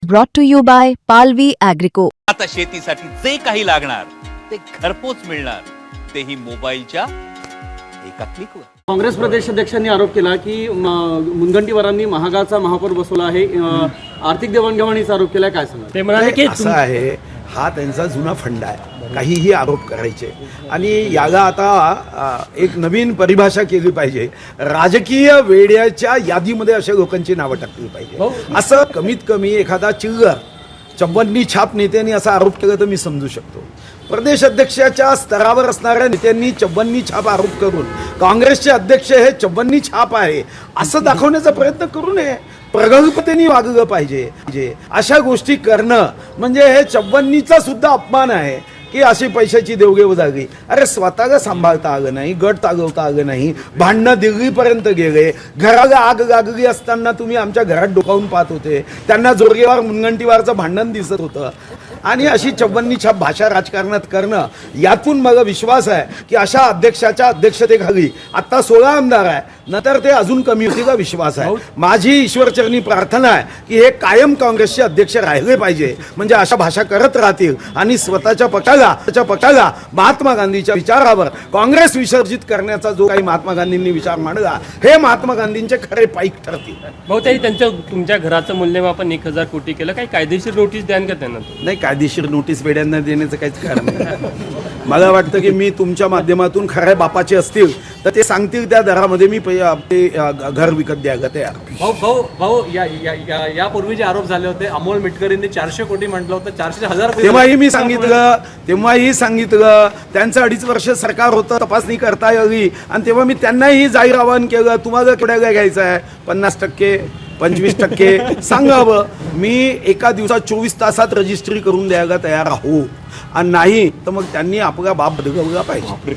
brought to you by Palvi Agrico. आता शेतीसाठी जे काही लागणार ते घरपोच मिळणार, तेही मोबाईलच्या एका क्लिकवर. काँग्रेस प्रदेशाध्यक्षांनी आरोप केला की मुनगंटीवारांनी महागाचा महापौर बसवला आहे. आर्थिक देवाणघेवाणीचा आरोप केला. काय सांगा? ते म्हणाले की असं आहे, हा त्यांचा जुना फंड आहे, काहीही आरोप करायचे. आणि याला आता एक नवीन परिभाषा केली पाहिजे. राजकीय वेड्याच्या यादीमध्ये अशा लोकांची नावं टाकली पाहिजे. असं कमीत कमी एखादा चिल्लर चव्वन्नी छाप नेत्यांनी असा आरोप केला तर मी समजू शकतो. प्रदेश अध्यक्षाच्या स्तरावर असणाऱ्या नेत्यांनी चव्वन्नी छाप आरोप करून काँग्रेसचे अध्यक्ष हे चव्वन्नी छाप आहे असं दाखवण्याचा प्रयत्न करू नये. प्रगल्भतेने वागलं पाहिजे. अशा गोष्टी करणं म्हणजे हे चव्वन्नीचा सुद्धा अपमान आहे की अशी पैशाची देवघेवजागी. अरे स्वतःला सांभाळता आलं नाही, गट चालवता आलं नाही, भांडणं दिल्लीपर्यंत गेले, घराला आग लागली असताना तुम्ही आमच्या घरात डोकावून पाहत होते, त्यांना जोरगेवार मुनगंटीवारचं भांडण दिसत होतं. आणि अशी चव्वन्नी छाप भाषा राजकारणात करणं, यातून मला विश्वास आहे की अशा अध्यक्षाच्या अध्यक्षतेखाली आता 16 आमदार आहे, नंतर ते अजून कमी होतीचा विश्वास आहे. माझी ईश्वरचरणी प्रार्थना आहे की हे कायम काँग्रेसचे अध्यक्ष राहिले पाहिजे, म्हणजे अशा भाषा करत राहतील आणि स्वतःच्या पक्षाला महात्मा गांधीच्या विचारावर काँग्रेस विसर्जित करण्याचा जो काही महात्मा गांधींनी विचार मांडला, हे महात्मा गांधींचे खरे पाईक ठरतील. भाऊ ताई, तुमच्या घराचं मूल्यमापन 1000 कोटी केलं, काही कायदेशीर नोटीस द्यान का त्यांना? नाही, कायदेशीर नोटीस वेड्यांना देण्याचं काहीच कारण नाही. मला वाटतं की मी तुमच्या माध्यमातून खऱ्या बापाचे असतील तर ते सांगतील त्या दरामध्ये मी घर विकत द्यायला तयार. भाऊ यापूर्वी जे आरोप झाले होते, अमोल मिटकरींनी 400 कोटी म्हटलं होतं, 400,000 तेव्हाही सांगितलं त्यांचं 2.5 वर्ष सरकार होतं, तपासणी करता यावी. आणि तेव्हा मी त्यांनाही जाहीर आवाहन केलं, तुम्हाला केवढ्या घ्यायचं आहे, 50%, 25% सांगावं. मी एका दिवसात 24 तासात रजिस्ट्री करून द्यायला तयार आहो. आणि नाही तर मग त्यांनी आपला बाप बदलवला पाहिजे.